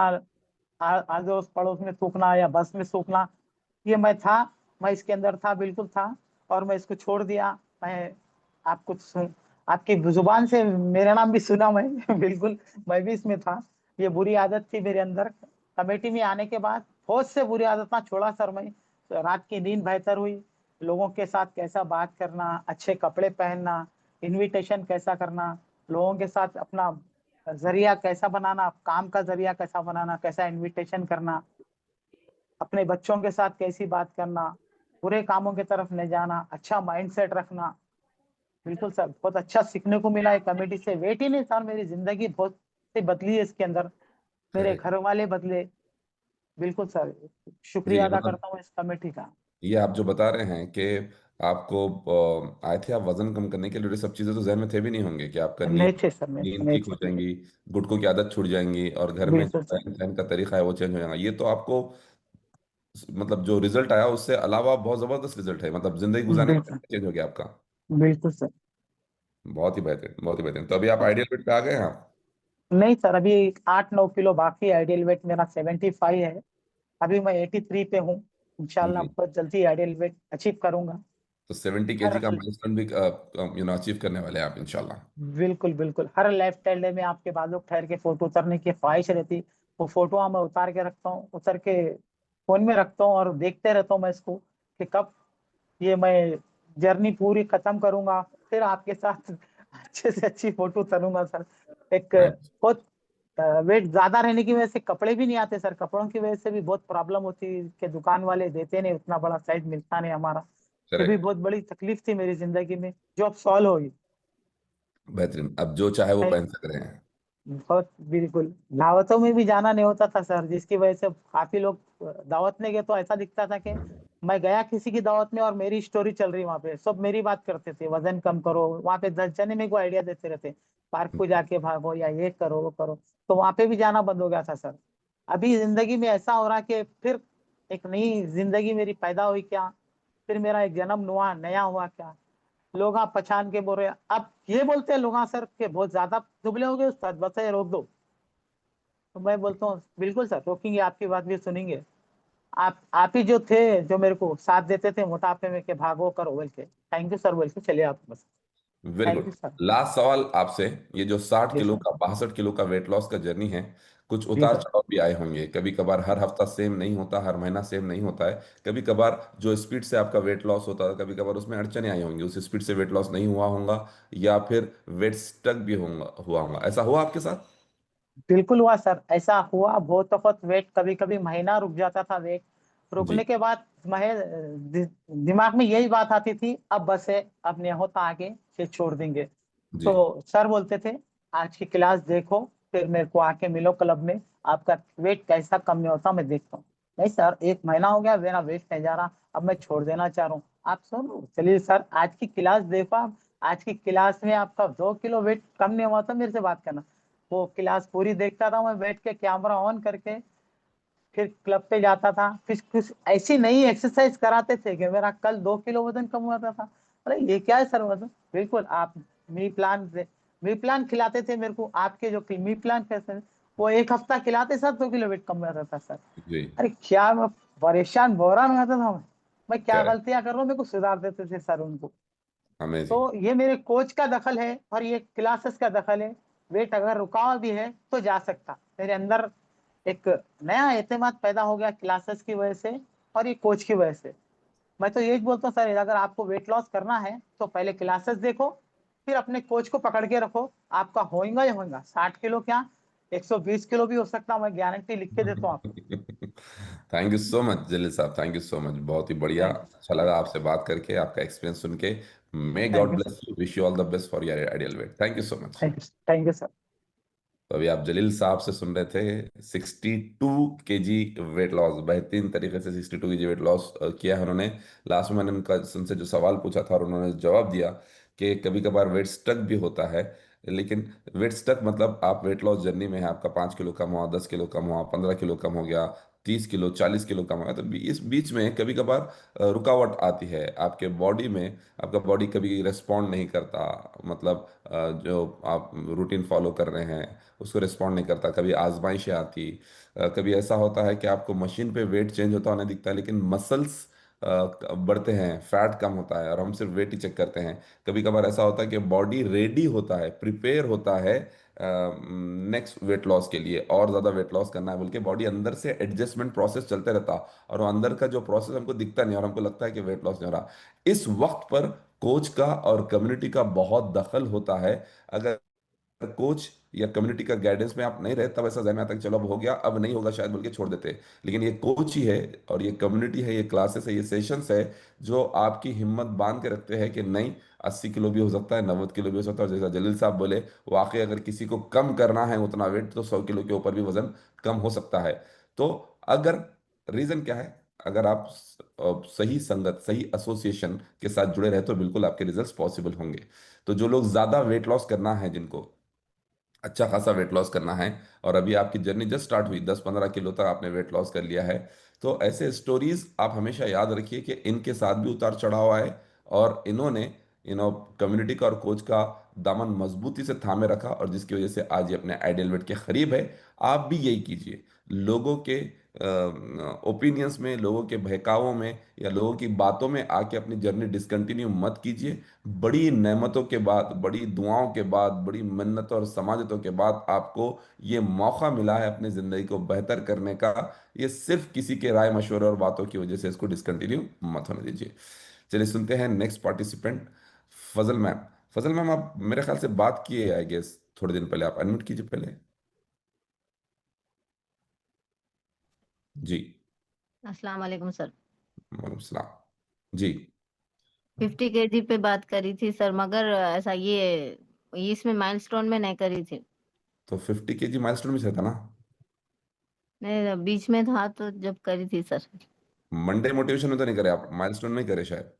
आजोस पड़ोस में थूकना या बस में थूकना, ये मैं था, मैं इसके अंदर था, बिल्कुल था। और मैं इसको छोड़ दिया। मैं आपको आपकी जुबान से मेरा नाम भी सुना मैं बिल्कुल, मैं भी इसमें था। ये बुरी आदत थी मेरे अंदर। कमेटी में आने के बाद बहुत से बुरी आदतें छोड़ा सर मैं, तो रात की नींद बेहतर हुई, लोगों के साथ कैसा बात करना, अच्छे कपड़े पहनना, इनविटेशन कैसा करना, लोगों के साथ अपना जरिया कैसा बनाना, काम का जरिया कैसा बनाना, कैसा इनविटेशन करना, अपने बच्चों के साथ कैसी बात करना, बुरे कामों की तरफ नहीं जाना, अच्छा माइंडसेट रखना। बिल्कुल सर, बहुत अच्छा सीखने को मिला है कमेटी से। वेट ही नहीं सर, मेरी जिंदगी बहुत से बदली है इसके अंदर, मेरे करेक्ट। घर वाले बदले, बिल्कुल सर, जी शुक्रिया अदा मतलब करता हूँ इस कमेटी का। ये आप जो बता रहे हैं कि आपको आए थे आप वजन कम करने के लिए, ये सब चीज़ें तो जहन में थे भी नहीं होंगे कि आपका नहीं नींद थे सर, नहीं नींद नहीं ठीक हो थे। जाएंगी, गुटखों की आदत छूट जाएंगी, और घर में जो बिल्कुल सर। रहन सहन का तरीका है वो चेंज हो जाएगा। ये तो आपको मतलब जो रिजल्ट आया उससे अलावा बहुत ज़बरदस्त रिजल्ट है, मतलब जिंदगी गुजारने का बिल्कुल। तरीका चेंज हो गया आपका। बिल्कुल सर। बहुत ही बेहतरीन, बहुत ही बेहतरीन। तो अभी आप आइडियल वेट पे आ गए हैं आप? नहीं सर, अभी 8-9 किलो बाकी है, आइडियल वेट मेरा 75 है। अभी मैं 83 पे हूँ। इंशाल्लाह जी। बहुत जल्दी आइडियल वेट अचीव करूंगा। तो 70 केजी हर का माइलस्टोन भी अचीव करने वाले हैं आप इंशाल्लाह। बिल्कुल बिल्कुल, हर लेफ्ट स्टाइल में आपके बालू ठहर के फोटो उतारने की ख्वाहिश रहती। वो फोटो मैं उतार के रखता हूँ, उतर के फोन में रखता हूँ और देखते रहता हूँ मैं इसको कि कब ये मैं जर्नी पूरी खत्म करूंगा, फिर आपके साथ अच्छे से अच्छी फोटो उतारूंगा सर। एक थैंक बहुत वेट ज्यादा रहने की वजह से कपड़े भी नहीं आते सर, कपड़ों की वजह से भी बहुत प्रॉब्लम होती है कि दुकान वाले देते नहीं, उतना बड़ा साइज मिलता नहीं हमारा। ये भी करेक्ट। बहुत बड़ी तकलीफ थी मेरी जिंदगी में, जो अब सॉल्व होगी। बेहतरीन, अब जो चाहे वो पहन सक रहे हैं। बहुत बिल्कुल, दावतों में भी जाना नहीं होता था सर, जिसकी वजह से काफी लोग दावत में गए तो ऐसा दिखता था कि मैं गया किसी की दावत में और मेरी स्टोरी चल रही, वहां पे सब मेरी बात करते थे, वजन कम करो, वहां पे 10 जने मेरे को आइडिया देते रहते, पार्क को जाके भागो या ये करो वो करो। तो वहां पे भी जाना बंद हो गया था सर। अभी जिंदगी में ऐसा हो रहा कि फिर एक नई जिंदगी मेरी पैदा हुई क्या, फिर मेरा एक जन्म हुआ नया हुआ क्या। लोग आप पहचान के बोल रहे हैं, अब ये बोलते हैं लोग, हाँ सर के बहुत ज्यादा दुबले हो गए उस्ताद, बस ये रोक दो। तो मैं बोलता हूँ बिल्कुल सर रोकेंगे, आपकी बात भी सुनेंगे। आप ही जो थे, जो मेरे को साथ देते थे मोटापे में, के भागो करो बोल के, थैंक यू सर बोल के चलिए आप बस। Very thank good. You sir. Last सवाल आपसे, ये जो 60 किलो जी का 62 किलो का वेट लॉस का जर्नी है, कुछ जी उतार सर। चढ़ाव भी आए होंगे, कभी कभार हर हफ्ता सेम नहीं होता, हर महीना सेम नहीं होता है, कभी कभार जो स्पीड से आपका वेट लॉस होता था कभी कभार उसमें अड़चने आई होंगी, उस स्पीड से वेट लॉस नहीं हुआ होगा, या फिर वेट स्टक भी होगा, हुआ होगा, ऐसा हुआ आपके साथ? बिल्कुल हुआ सर, ऐसा हुआ बहुत वक्त, वेट कभी कभी महीना रुक जाता था वेट। रुकने जी। के बाद दिमाग में यही बात आती थी, अब बस है, अब नहीं होता आगे, फिर छोड़ देंगे। जी। तो सर बोलते थे आज की क्लास देखो, फिर मेरे को आके मिलो क्लब में, आपका वेट कैसा कम नहीं होता मैं देखता हूँ। नहीं सर, 1 महीना हो गया मेरा वेट नहीं जा रहा, अब मैं छोड़ देना चाह रहा हूँ। आप सुनो, चलिए सर आज की क्लास देखो आप, आज की क्लास में आपका 2 किलो वेट कम नहीं हुआ था, मेरे से बात करना। वो क्लास पूरी देखता था मैं बैठ के, कैमरा ऑन करके, फिर क्लब पे जाता था, फिर कुछ ऐसी नई एक्सरसाइज कराते थे कि मेरा कल 2 किलो वजन कम हुआ था। अरे ये क्या है सर वजन, बिल्कुल आप मी प्लान से, मी प्लान खिलाते थे मेरे को, आपके जो मी प्लान कैसे हैं, वो एक हफ्ता खिलाते सर 2 किलो वेट कम हो जाता था सर। जी। अरे क्या मैं परेशान बोरान हो जाता था मैं क्या करेक्ट। गलतियां कर रहा हूँ, मेरे को सुधार देते थे सर उनको। अमेजिंग। तो ये मेरे कोच का दखल है और ये क्लासेस का दखल है। वेट अगर रुका हुआ भी है तो जा सकता, मेरे अंदर एक नया एतमाद पैदा हो गया क्लासेस की वजह से और ये कोच की वजह से। मैं तो यही बोलता हूँ सर, अगर आपको वेट लॉस करना है तो पहले क्लासेस देखो, फिर अपने कोच को पकड़ के रखो, आपका होएगा ही होएगा। 60 किलो क्या, 120 किलो भी हो सकता, मैं गारंटी लिख के देता हूँ आपको। थैंक यू सो मच जलील साहब, थैंक यू सो मच, बहुत ही बढ़िया, थैंक यू अच्छा सर। लगा आपसे बात करके, आपका एक्सपीरियंस सुन के। May thank God you sir. Bless you, wish you all the best for your ideal weight. Thank you so much. Thank you. Thank you sir. तो अभी आप जलील साहब से सुन रहे थे 62 केजी वेट लॉस, बेहतरीन तरीके से 62 केजी वेट लॉस किया है उन्होंने। लास्ट में मैंने उनका उनसे जो सवाल पूछा था और उन्होंने जवाब दिया कि कभी कभार वेट स्टक भी होता है, लेकिन वेट स्टक मतलब आप वेट लॉस जर्नी में है, आपका 5 किलो कम हुआ, 10 किलो कम हुआ, 15 किलो कम हो गया, 30 किलो 40 किलो कम हो गया, तो इस बीच में कभी कभार रुकावट आती है आपके बॉडी में, आपका बॉडी कभी रिस्पॉन्ड नहीं करता, मतलब जो आप रूटीन फॉलो कर रहे हैं उसको रिस्पॉन्ड नहीं करता, कभी आजमाइशें आती, कभी ऐसा होता है कि आपको मशीन पे वेट चेंज होता होने दिखता है लेकिन मसल्स बढ़ते हैं, फैट कम होता है और हम सिर्फ वेट ही चेक करते हैं। कभी कभार ऐसा होता है कि बॉडी रेडी होता है, प्रिपेयर होता है नेक्स्ट वेट लॉस के लिए, और ज़्यादा वेट लॉस करना है, बल्कि बॉडी अंदर से एडजस्टमेंट प्रोसेस चलते रहता, और वो अंदर का जो प्रोसेस हमको दिखता नहीं और हमको लगता है कि वेट लॉस नहीं हो रहा। इस वक्त पर कोच का और कम्युनिटी का बहुत दखल होता है। अगर कोच या कम्युनिटी का गाइडेंस में आप नहीं रहे तब ऐसा जहन में आता है कि चलो अब हो गया, अब नहीं होगा शायद, बोल के छोड़ देते हैं। लेकिन ये कोच ही है और ये कम्युनिटी है, ये क्लासेस है, ये सेशंस है, जो आपकी हिम्मत बांध के रखते हैं कि नहीं, 80 किलो भी हो सकता है, 90 किलो भी हो सकता है, और जैसा जलील साहब बोले, वाकई अगर किसी को कम करना है उतना वेट तो 100 किलो के ऊपर भी वजन कम हो सकता है। तो अगर रीजन क्या है, अगर आप सही संगत, सही एसोसिएशन के साथ जुड़े रहे तो बिल्कुल आपके रिजल्ट्स पॉसिबल होंगे। तो जो लोग ज्यादा वेट लॉस करना है, जिनको अच्छा खासा वेट लॉस करना है, और अभी आपकी जर्नी जस्ट स्टार्ट हुई, 10-15 किलो तक आपने वेट लॉस कर लिया है, तो ऐसे स्टोरीज आप हमेशा याद रखिए कि इनके साथ भी उतार चढ़ाव आए, और इन्होंने कम्युनिटी का और कोच का दामन मजबूती से थामे रखा, और जिसकी वजह से आज ये अपने आइडियल वेट के करीब है। आप भी यही कीजिए। लोगों के ओपिनियंस में, लोगों के बहकावों में, या लोगों की बातों में आके अपनी जर्नी डिसकंटिन्यू मत कीजिए। बड़ी नेमतों के बाद, बड़ी दुआओं के बाद, बड़ी मन्नतों और समाजतों के बाद आपको ये मौका मिला है अपनी ज़िंदगी को बेहतर करने का। ये सिर्फ किसी के राय मशवरे और बातों की वजह से इसको डिसकंटिन्यू मत होने दीजिए। चलिए सुनते हैं नेक्स्ट पार्टिसिपेंट, फजल मैम। फजल मैम, आप मेरे ख्याल से बात किए आई गेस थोड़े दिन पहले, आप अनम्यूट कीजिए पहले। जी। अस्सलाम वालेकुम सर। वालेकुम सलाम। जी। 50 kg पे बात करी थी सर, मगर ऐसा ये इसमें माइलस्टोन में नहीं करी थी। तो 50 kg माइलस्टोन में से था ना? नहीं, बीच में था तो जब करी थी सर। मंडे मोटिवेशन में तो नहीं करे आप, माइलस्टोन में ही करे शायद।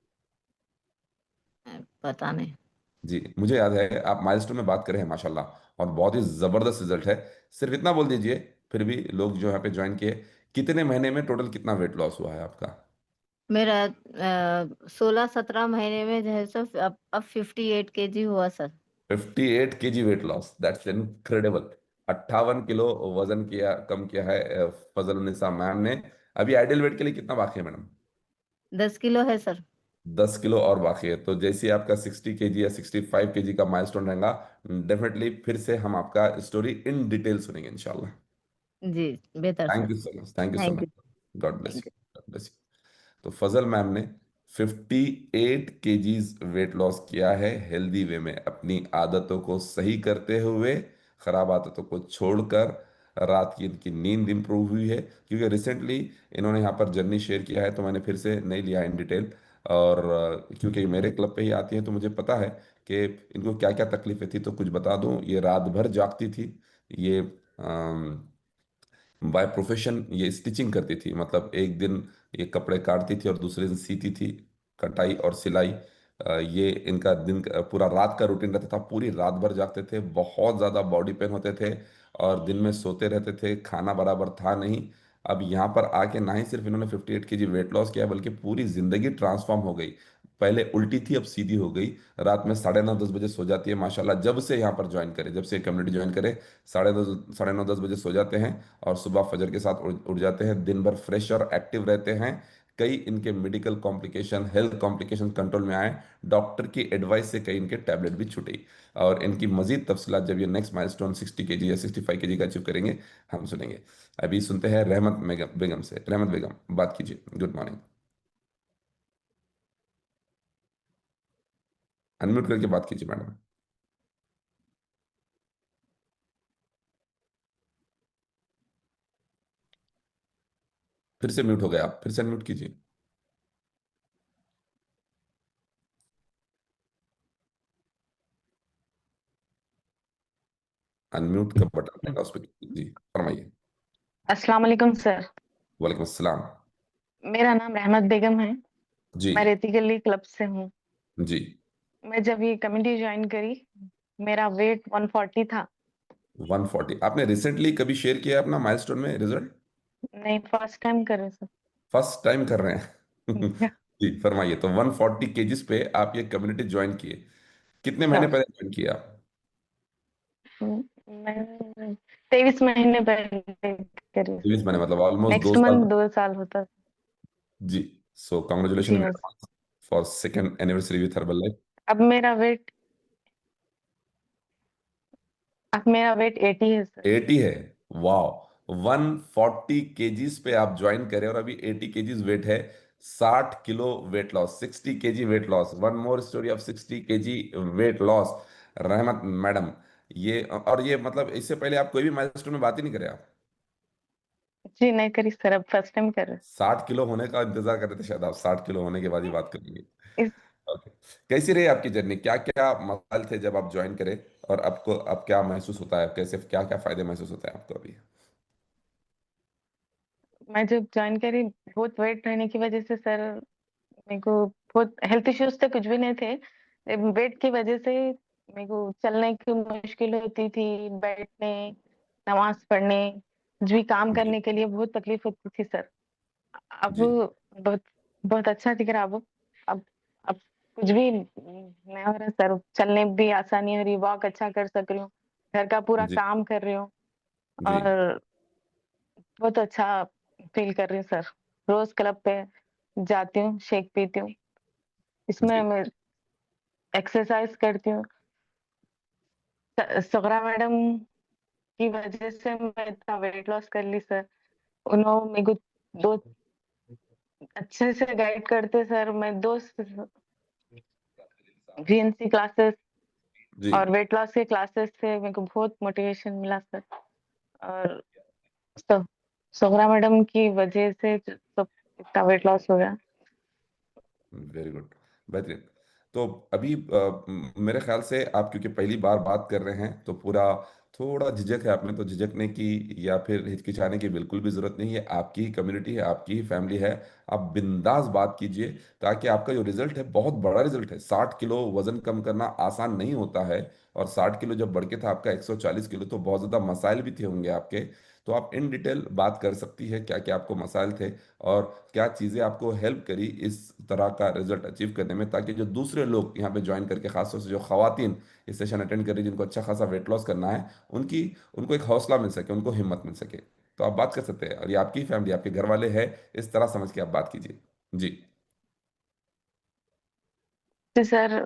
पता नहीं। जी, मुझे याद है आप माइलस्टोन में बात करें हैं माशाल्लाह, और बहुत ही जबरदस्त रिजल्ट है। सिर्फ इतना बोल दीजिए, फिर भी लोग जो यहाँ पे ज्वाइन किए, कितने महीने में टोटल कितना वेट लॉस हुआ है आपका? मेरा 16-17 महीने में जो है सर, अब 58 kg हुआ sir. 58 kg weight loss, that's incredible. 58 kilo वजन किया, कम किया है फजल निसा मैम ने। अभी आइडियल वेट के लिए कितना बाकी है मैडम? 10 किलो है सर। 10 किलो और बाकी है। तो जैसे ही आपका 60 kg या 65 kg का माइलस्टोन रहेगा, डेफिनेटली फिर से हम आपका स्टोरी इन डिटेल सुनेंगे इंशाल्लाह। जी, बेहतर sir. Thank you so much, thank you so thank much. You. God bless thank you, God bless you. तो फजल मैम ने 58 kgs वेट लॉस किया है हेल्दी वे में, अपनी आदतों को सही करते हुए, खराब आदतों को छोड़कर। रात की इनकी नींद इंप्रूव हुई है, क्योंकि रिसेंटली इन्होंने यहाँ पर जर्नी शेयर किया है, तो मैंने फिर से नहीं लिया इन डिटेल। और क्योंकि मेरे क्लब पे ही आती हैं तो मुझे पता है कि इनको क्या क्या तकलीफें थी। तो कुछ बता दूं, ये रात भर जागती थी। ये बाय प्रोफेशन ये स्टिचिंग करती थी, मतलब एक दिन ये कपड़े काटती थी और दूसरे दिन सीती थी। कटाई और सिलाई, ये इनका दिन पूरा रात का रूटीन रहता था। पूरी रात भर जागते थे, बहुत ज़्यादा बॉडी पेन होते थे, और दिन में सोते रहते थे, खाना बराबर था नहीं। अब यहाँ पर आके ना ही सिर्फ इन्होंने 58 kg वेट लॉस किया, बल्कि पूरी जिंदगी ट्रांसफॉर्म हो गई। पहले उल्टी थी, अब सीधी हो गई। रात में 9:30-10 बजे सो जाती है माशाल्लाह, जब से यहाँ पर ज्वाइन करे, जब से कम्युनिटी ज्वाइन करे। 9:30 9:30 10 बजे सो जाते हैं, और सुबह फजर के साथ उठ जाते हैं। दिन भर फ्रेश और एक्टिव रहते हैं। कई इनके medical complication, health complication control में आए। डॉक्टर की एडवाइस से कई इनके टैबलेट भी छूटे। और इनकी मजीद तफसीलात जब ये नेक्स्ट माइलस्टोन 60 kg या 65 kg का अचीव करेंगे, हम सुनेंगे। अभी सुनते हैं रहमत बेगम से। रहमत बेगम, बात कीजिए। Good morning. अनम्यूट करके बात कीजिए मैडम। फिर से म्यूट हो गए आप, फिर से अनम्यूट कीजिए। अनम्यूट का बटन रहेगा उस पर, जी फरमाइए। अस्सलाम वालेकुम सर। वालेकुम अस्सलाम। मेरा नाम रहमत बेगम है। जी। मैं रेती गली क्लब से हूँ। जी। मैं जब ये कम्युनिटी ज्वाइन करी, मेरा वेट 140 था। 140? आपने रिसेंटली कभी शेयर किया है अपना माइलस्टोन में रिजल्ट? नहीं, फर्स्ट टाइम करे सर। फर्स्ट टाइम कर रहे हैं? जी फरमाइए। तो 140 kgs पे आप ये कम्युनिटी ज्वाइन किए, कितने महीने सर, पहले ज्वाइन किया? मैं 23 महीने पहले करी सर। 23 महीने, मतलब ऑलमोस्ट दो नेक्स्ट साल मंथ 2 साल होता। जी। सो कॉन्ग्रेचुलेशन जी हाँ sir. For second anniversary with herbal life. अब मेरा वेट अब मेरा वेट 80 है सर। 80 है? वाह, 140 kgs पे आप ज्वाइन करें और अभी 80 kgs वेट है। 60 kilo weight loss, 60 kg weight loss, one more story of 60 kg weight loss. रहमत मैडम, ये और ये मतलब इससे पहले आप कोई भी माइलस्टोन में बात ही नहीं करे आप? जी नहीं करी सर, अब फर्स्ट टाइम कर रहे 60 किलो होने का इंतजार कर रहे थे शायद आप, 60 किलो होने के बाद ही बात करेंगे। हैं। ओके। कैसी रही आपकी जर्नी, क्या क्या मसाइल थे जब आप ज्वाइन करें, और आपको अब क्या महसूस होता है, कैसे क्या क्या फायदे महसूस होते हैं आपको अभी? मैं जब ज्वाइन करी, बहुत वेट रहने की वजह से सर मेरे को बहुत हेल्थ इश्यूज थे, कुछ भी नहीं थे। वेट की वजह से मेरे को चलने की मुश्किल होती थी, बैठने, नमाज पढ़ने, कुछ भी काम जी करने के लिए बहुत तकलीफ होती थी सर। अब जी बहुत बहुत अच्छा दिख रहा। अब अब कुछ भी नहीं हो रहा सर, चलने में भी आसानी हो रही, वॉक अच्छा कर सक रही हूँ, घर का पूरा जी काम कर रही हूँ, जी और बहुत अच्छा फील कर रही हूँ सर। रोज क्लब पे जाती हूँ, शेक पीती हूँ, इसमें जी मैं एक्सरसाइज करती हूँ। सुगरा मैडम की वजह से मैं इतना वेट लॉस कर ली सर। उन्होंने मेरे को दो अच्छे से गाइड करते सर। मैं दो वीएनसी क्लासेस जी और वेट लॉस के क्लासेस से मेरे को बहुत मोटिवेशन मिला सर। और सु- सुगरा मैडम की वजह से सब इतना वेट लॉस हो गया। वेरी गुड, बेहतरीन। तो अभी मेरे ख्याल से आप क्योंकि पहली बार बात कर रहे हैं तो पूरा थोड़ा झिझक है आप में, तो झिझकने की या फिर हिचकिचाने की बिल्कुल भी जरूरत नहीं है। आपकी ही कम्युनिटी है, आपकी ही फैमिली है, आप बिंदास बात कीजिए। ताकि आपका जो रिजल्ट है बहुत बड़ा रिजल्ट है। 60 किलो वजन कम करना आसान नहीं होता है। और 60 किलो जब बढ़ के था आपका 140 किलो, तो बहुत ज़्यादा मसाइल भी थे होंगे आपके। तो आप इन डिटेल बात कर सकती है क्या क्या आपको मसाइल थे, और क्या चीज़ें आपको हेल्प करी इस तरह का रिजल्ट अचीव करने में, ताकि जो दूसरे लोग यहाँ पे ज्वाइन करके, खासतौर से जो खवातीन इस सेशन अटेंड कर रही हैं, जिनको अच्छा खासा वेट लॉस करना है, उनकी उनको एक हौसला मिल सके, उनको हिम्मत मिल सके। तो आप बात कर सकते हैं, और ये आपकी फैमिली, आपके घर वाले हैं, इस तरह समझ के आप बात कीजिए। जी तो सर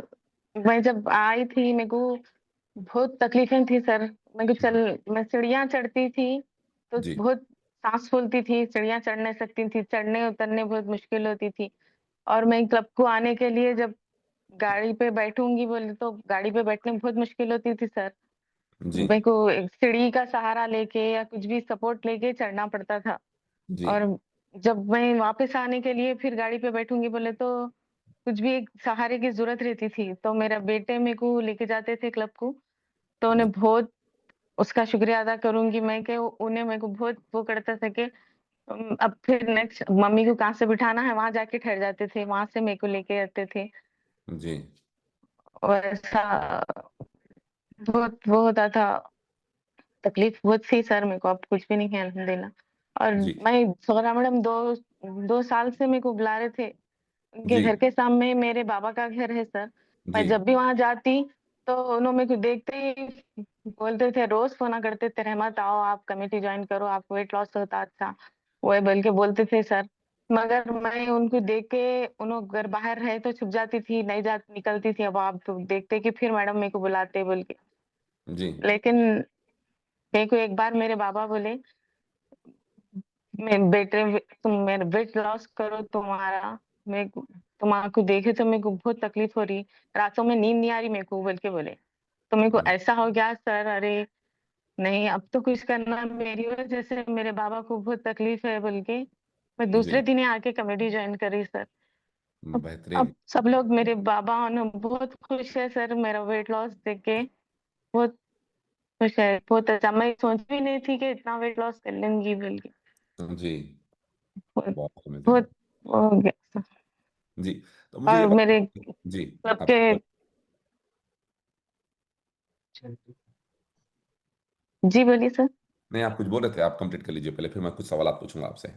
मैं जब आई थी मेरे को बहुत तकलीफें थी सर। मेरे को चल मैं सीढ़ियाँ चढ़ती थी तो जी बहुत सांस फूलती थी, सीढ़ियाँ चढ़ नहीं सकती थी, चढ़ने उतरने बहुत मुश्किल होती थी। और मैं क्लब को आने के लिए जब गाड़ी पे बैठूंगी बोले तो गाड़ी पे बैठने में बहुत मुश्किल होती थी सर। जी मेरे को एक सीढ़ी का सहारा लेके या कुछ भी सपोर्ट लेके चढ़ना पड़ता था। जी और जब मैं वापस आने के लिए फिर गाड़ी पे बैठूंगी बोले तो कुछ भी एक सहारे की जरूरत रहती थी। तो मेरा बेटे मेरे को लेके जाते थे क्लब को, तो जी उन्हें बहुत उसका शुक्रिया अदा करूंगी मैं कि उन्हें मेरे को बहुत वो करता था कि अब फिर नेक्स्ट मम्मी को कहाँ से बिठाना है वहां जाके ठहर जाते थे, वहां से मेरे को लेके आते थे। जी और ऐसा बहुत वो होता था। तकलीफ बहुत थी सर मेरे को, अब कुछ भी नहीं है अल्हम्दुलिल्लाह। और जी मैं सोहरा मैडम दो दो साल से मेरे को बुला रहे थे। उनके जी घर के सामने मेरे बाबा का घर है सर। जी मैं जब भी वहां जाती तो उन्होंने मेरे को देखते ही बोलते थे, रोज फोन करते थे, रहमत आओ आप कमेटी ज्वाइन करो, आप वेट लॉस होता अच्छा वो है बोल के बोलते थे सर। मगर मैं उनको देख के उन्होंने घर बाहर रहे तो छुप जाती थी, नहीं जा निकलती थी। अब आप तो देखते कि फिर मैडम मेरे को बुलाते बोल के। जी लेकिन मेरे को एक बार मेरे बाबा बोले, मैं बेटे तुम मेरा वेट लॉस करो तुम्हारा, मैं तुम्हारा देखे तो मेरे को बहुत तकलीफ हो रही, रातों में नींद नहीं आ रही मेरे को बोल के बोले। तो मेरे को ऐसा हो गया सर, अरे नहीं अब तो कुछ करना, मेरी वजह से मेरे बाबा को बहुत तकलीफ है बोल के मैं दूसरे जी दिन ही आके कमेटी ज्वाइन करी सर। अब बेहतरीन। सब लोग मेरे बाबा उन्हें बहुत खुश है सर मेरा वेट लॉस देख के, बहुत खुश है, बहुत अच्छा। मैं सोच भी नहीं थी कि इतना वेट लॉस कर लेंगी बोल के। जी बहुत बहुत अमेजिंग। बहुत वो हो गया। जी, तो मुझे ये और मेरे बात, जी क्लब आप, के जी बोलिए सर। नहीं आप कुछ बोल रहे थे, आप कंप्लीट कर लीजिए पहले, फिर मैं कुछ सवाल पूछूंगा आपसे।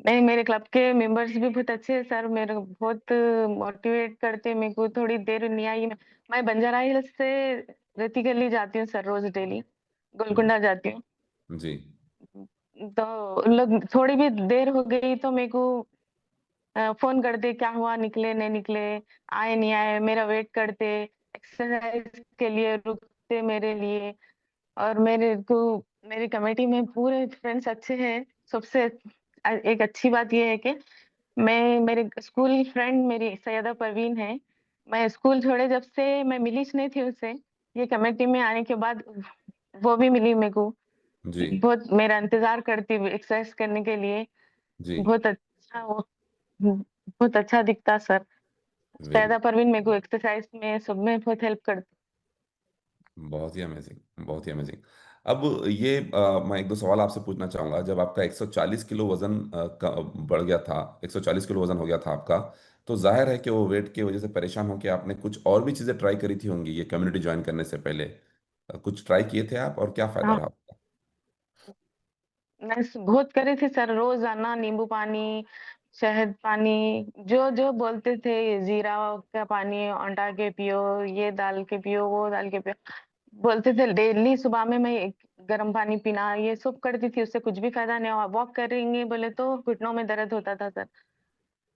नहीं मेरे क्लब के मेंबर्स भी बहुत अच्छे हैं सर, मेरे को बहुत मोटिवेट करते हैं। मेरे को थोड़ी देर नहीं आई, मैं बंजारा हिल्स से रती गली जाती हूँ सर रोज डेली, जी गोलकुंडा जाती हूँ। जी तो उन लोग थोड़ी भी देर हो गई तो मेरे को फोन करते, क्या हुआ, निकले नहीं निकले, आए नहीं आए, मेरा वेट करते, एक्सरसाइज के लिए रुकते मेरे लिए। और मेरे को मेरी कमेटी में पूरे फ्रेंड्स अच्छे हैं सबसे। एक अच्छी बात यह है कि मैं मेरे स्कूल फ्रेंड मेरी सैयदा परवीन है, मैं स्कूल छोड़े जब से मैं मिली नहीं थी उससे, ये कमेटी में आने के बाद वो भी मिली मेरे को। जी बहुत मेरा इंतजार करती एक्सरसाइज करने के लिए। जी बहुत अच्छा वो बहुत अच्छा दिखता सर। वेरी, सैयदा परवीन मेरे को एक्सरसाइज में सब में बहुत हेल्प करती। बहुत ही अमेजिंग, बहुत ही अमेजिंग। अब ये मैं एक दो सवाल आपसे पूछना चाहूंगा। जब आपका 140 किलो वजन बढ़ गया था, 140 किलो वजन हो गया था आपका, तो जाहिर है कि वो वेट की वजह से परेशान होकर आपने कुछ और भी चीज़ें ट्राई करी थी होंगी ये कम्युनिटी ज्वाइन करने से पहले। कुछ ट्राई किए थे आप और क्या फायदा हाँ, रहा आपका? मैं बहुत करे थे सर, रोजाना नींबू पानी, शहद पानी, जो जो बोलते थे, जीरा का पानी अंडा के पियो, ये डाल के पियो, वो डाल के पियो, बोलते थे डेली सुबह में मैं गर्म पानी पीना, ये सब करती थी, उससे कुछ भी फायदा नहीं हुआ। वॉक करेंगे बोले तो घुटनों में दर्द होता था सर,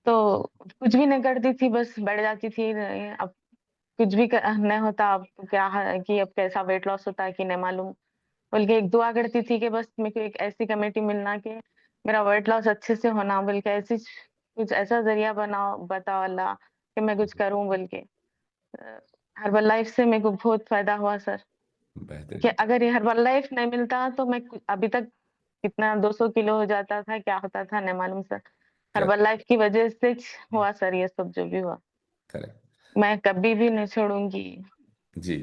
तो कुछ भी नहीं करती थी, बस बैठ जाती थी। अब कुछ भी नहीं होता, अब क्या है कि अब कैसा वेट लॉस होता है कि नहीं मालूम, बोल के एक दुआ करती थी कि बस मेरे को एक ऐसी कमेटी मिलना कि मेरा वेट लॉस अच्छे से होना, बोल के ऐसी कुछ ऐसा जरिया बनाओ, बताओ अल्लाह कि मैं कुछ करूं, बोल के। हर्बल लाइफ से मेरे को बहुत फायदा हुआ सर, कि बेहतरीन। अगर ये हर्बल लाइफ नहीं मिलता तो मैं अभी तक कितना 200 किलो हो जाता था, क्या होता था नहीं मालूम सर। Herbal correct. लाइफ की वजह से हुआ सर, ये सब जो भी हुआ, करेक्ट। मैं कभी भी नहीं छोड़ूंगी। जी।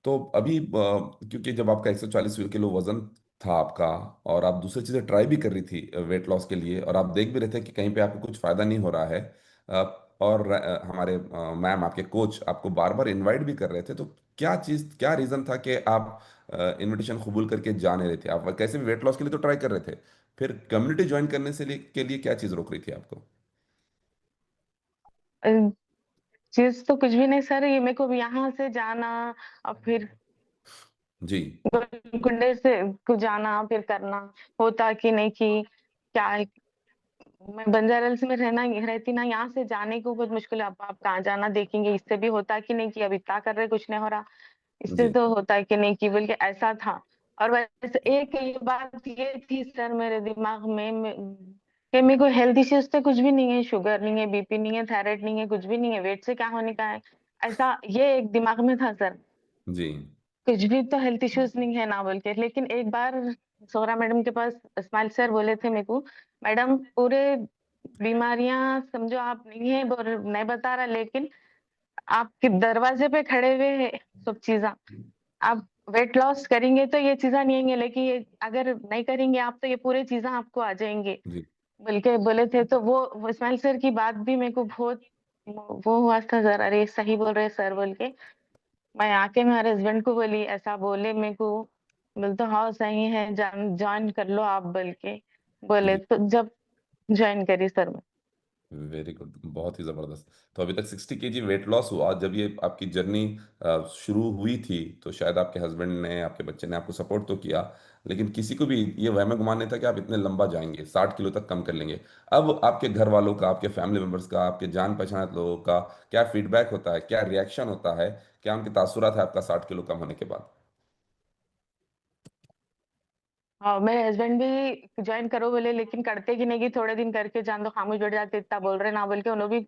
तो अभी क्योंकि जब आपका 140 किलो वजन था आपका, और आप दूसरी चीज़ें ट्राई भी कर रही थी वेट लॉस के लिए, और आप देख भी रहे थे कि कहीं पे आपको कुछ फ़ायदा नहीं हो रहा है, और हमारे मैम आपके कोच आपको बार बार इनवाइट भी कर रहे थे, तो क्या चीज़, क्या रीज़न था कि आप इनविटेशन कबूल करके जा नहीं रहे थे? आप कैसे भी वेट लॉस के लिए तो ट्राई कर रहे थे, फिर कम्युनिटी ज्वाइन करने के लिए क्या चीज़ रोक रही थी आपको? अ, चीज तो कुछ भी नहीं सर, ये मेरे को भी यहाँ से जाना और फिर जी। कुंडे से को जाना फिर करना, होता कि नहीं कि क्या है, मैं बंजारा हिल्स में रहती ना, यहाँ से जाने को बहुत मुश्किल है। अब आप कहाँ जाना देखेंगे, इससे भी होता कि नहीं कि अब इतना कर रहे कुछ नहीं हो रहा, इससे जी। तो होता है कि नहीं कि, बोल के ऐसा था। और वैसे एक ये बात ये थी सर मेरे दिमाग में, कि मेरे को हेल्थ इश्यूज से कुछ भी नहीं है, शुगर नहीं है, बीपी नहीं है, थायराइड नहीं है, कुछ भी नहीं है, वेट से क्या होने का है, ऐसा ये एक दिमाग में था सर। जी। कुछ भी तो हेल्थ इश्यूज नहीं है ना, बोल के। लेकिन एक बार सोहरा मैडम के पास स्माइल सर बोले थे मेरे को, मैडम पूरे बीमारियां समझो आप नहीं है, नहीं बता रहा, लेकिन आपके दरवाजे पे खड़े हुए हैं सब चीजा। आप वेट लॉस करेंगे तो ये चीजा नहीं आएंगे, लेकिन ये अगर नहीं करेंगे आप तो ये पूरे चीजा आपको आ जाएंगे, जी। बोल के बोले थे। तो वो इस्माइल सर की बात भी मेरे को बहुत वो हुआ था सर, अरे सही बोल रहे सर, बोल के। मैं आके मेरे हस्बैंड को बोली, ऐसा बोले मेरे को, बोले तो हाँ सही है, ज्वाइन कर लो आप, बोल के बोले, जी। तो जब ज्वाइन करी सर मैं। वेरी गुड, बहुत ही ज़बरदस्त। तो अभी तक 60 kg वेट लॉस हुआ। जब ये आपकी जर्नी शुरू हुई थी, तो शायद आपके हस्बैंड ने, आपके बच्चे ने आपको सपोर्ट तो किया, लेकिन किसी को भी ये वहम गुमान नहीं था कि आप इतने लंबा जाएंगे, 60 किलो तक कम कर लेंगे। अब आपके घर वालों का, आपके फैमिली मेम्बर्स का, आपके जान पहचान लोगों का क्या फीडबैक होता है, क्या रिएक्शन होता है, क्या उनके तासुरात है आपका 60 किलो कम होने के बाद? हाँ, मेरे हस्बैंड भी ज्वाइन करो बोले, लेकिन करते कि नहीं कि थोड़े दिन करके जान दो, खामोश बैठ जाते, इतना बोल रहे ना, बोल के उन्होंने भी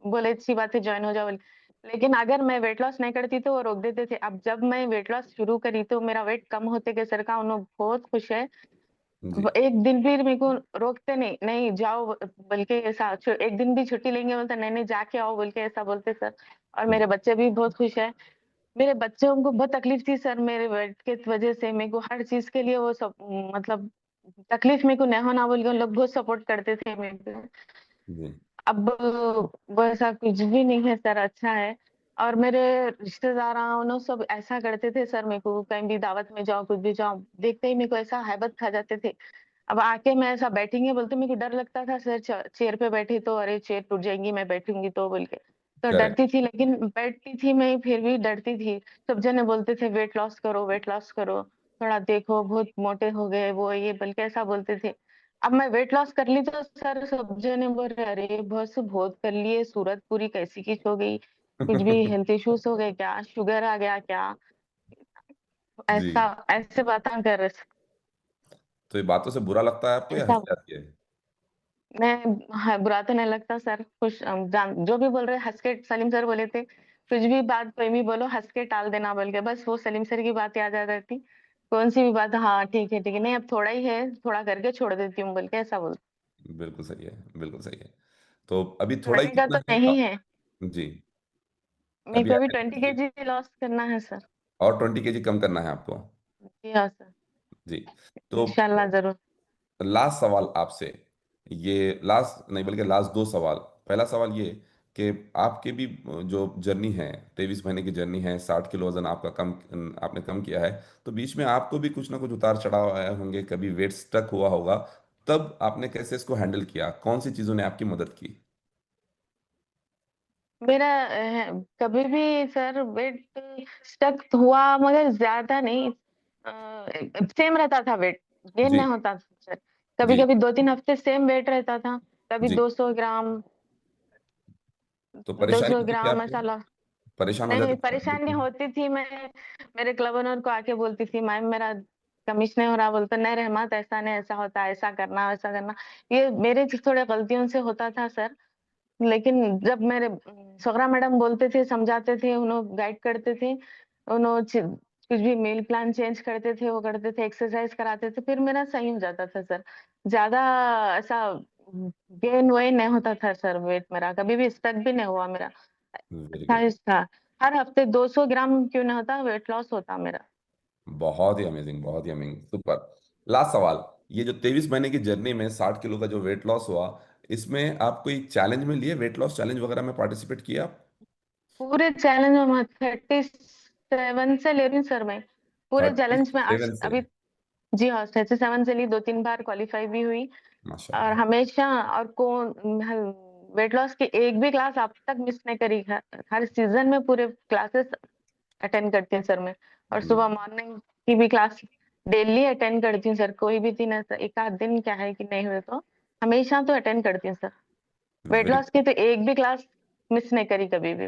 बोले अच्छी बात है ज्वाइन हो जाओ बोले। लेकिन अगर मैं वेट लॉस नहीं करती तो वो रोक देते थे। अब जब मैं वेट लॉस शुरू करी तो मेरा वेट कम होते के सर का, उन्होंने बहुत खुश है। जी। वो एक दिन भी मेरे को रोकते नहीं, नहीं जाओ, बल्कि ऐसा एक दिन भी छुट्टी लेंगे बोलते नहीं नहीं जाके आओ, बोल के ऐसा बोलते सर। और मेरे जी। बच्चे भी बहुत खुश है। मेरे बच्चों को बहुत तकलीफ थी सर मेरे वेट के वजह से, मेरे को हर चीज के लिए वो सब मतलब तकलीफ मेरे को नहीं होना, बोल के उन लोग बहुत सपोर्ट करते थे मेरे को। जी। अब वो ऐसा कुछ भी नहीं है सर, अच्छा है। और मेरे रिश्तेदार उन्होंने सब ऐसा करते थे सर, मेरे को कहीं भी दावत में जाओ, कुछ भी जाओ, देखते ही मेरे को ऐसा हैबत खा जाते थे। अब आके मैं ऐसा बैठेंगे बोलते, मेरे को डर लगता था सर, चेयर पे बैठी तो अरे चेयर टूट जाएंगी, मैं बैठूंगी तो, बोल के। तो करेक्ट। डरती थी, लेकिन बैठती थी मैं फिर भी डरती थी। सब जने बोलते थे वेट लॉस करो, वेट लॉस करो, थोड़ा देखो बहुत मोटे हो गए, वो ये, बल्कि ऐसा बोलते थे। अब मैं वेट लॉस कर ली तो सर सब जने बोल रहे, अरे बस बहुत कर लिए, सूरत पूरी कैसी की हो गई, कुछ भी हेल्थ इश्यूज हो गए क्या, शुगर आ गया क्या, जी। ऐसा ऐसे बातें कर रहे। तो ये बातों से बुरा लगता है आपको या ऐसा हंसी आती है? मैं, हाँ, बुरा तो नहीं लगता सर, खुश जो भी बोल रहे हंस के, सलीम सर बोले थे कुछ भी बात कोई भी बोलो हंस के टाल देना, बोल के बस वो सलीम सर की बात याद आ जाती। कौन सी भी बात, हाँ ठीक है, नहीं अब थोड़ा ही है, थोड़ा करके छोड़ देती हूँ, बोल के ऐसा बोल। बिल्कुल सही है, बिल्कुल सही है। तो अभी थोड़ा ही छोड़ने का कितना तो है नहीं है, जी। मेरे अभी को भी आगे 20 kg लॉस करना है सर। और 20 kg कम करना है आपको? जी हाँ सर, जी। तो इंशाल्लाह जरूर। लास्ट सवाल आपसे, ये लास्ट नहीं बल्कि लास्ट दो सवाल। पहला सवाल ये कि आपके भी जो जर्नी है, 23 महीने की जर्नी है, 60 किलो वजन आपका कम, आपने कम किया है, तो बीच में आपको भी कुछ ना कुछ उतार चढ़ाव आए होंगे, कभी वेट स्टक हुआ होगा, तब आपने कैसे इसको हैंडल किया, कौन सी चीज़ों ने आपकी मदद की? मेरा कभी भी सर वेट स्टक हुआ मगर ज्यादा नहीं, सेम रहता था वेट, गेन जी नहीं होता था सर। कभी जी कभी 2-3 हफ्ते सेम वेट रहता था, कभी जी। 200 ग्राम, तो दो परेशानी सौ होती थी ग्राम आपको? ऐसा ला। परेशान हो नहीं, जाते थे आप परेशानी बिल्कुल? होती थी। मैं मेरे क्लब ओनर को आके बोलती थी, मैम मेरा कमीशन नहीं हो रहा, बोलते नहीं रहमत ऐसा नहीं, ऐसा होता है, ऐसा करना वैसा करना। ये मेरे थोड़े गलतियों से होता था सर। लेकिन जब मेरे सोगरा मैडम बोलते थे, समझाते थे, उन्होंने गाइड करते थे, उन्होंने कुछ भी मील प्लान चेंज करते थे, वो करते थे, एक्सरसाइज कराते थे, फिर मेरा सही हो जाता था सर। ज्यादा ऐसा गेन वेन नहीं होता था सर, वेट मेरा कभी भी स्टक भी नहीं हुआ मेरा। Very good. 28 था। हर हफ्ते 200 ग्राम क्यों ना होता, वेट लॉस होता मेरा। बहुत ही अमेजिंग, बहुत ही अमेजिंग, सुपर। लास्ट सवाल, ये जो 23 महीने की जर्नी में 60 किलो का जो वेट लॉस हुआ, इसमें आप कोई चैलेंज में लिए, वेट लॉस चैलेंज वगैरह में पार्टिसिपेट किया आप? पूरे चैलेंज में 37 से ले रही हूँ सर मैं। पूरे थर्टी चैलेंज में आज सेवन से अभी। जी हाँ, 37 से ली, 2-3 बार क्वालिफाई भी हुई। और माशाल्लाह। हमेशा, और कौन वेट लॉस की एक भी क्लास अब तक मिस नहीं करी। हर सीजन में पूरे क्लासेस अटेंड करती हूँ सर मैं। और सुबह मॉर्निंग की भी क्लास डेली अटेंड करती हूँ सर। कोई भी दिन ऐसा एक आध दिन क्या है कि नहीं हुए तो हमेशा तो अटेंड करती हूँ सर। वेट वेरी लॉस की तो एक भी क्लास मिस नहीं करी कभी भी।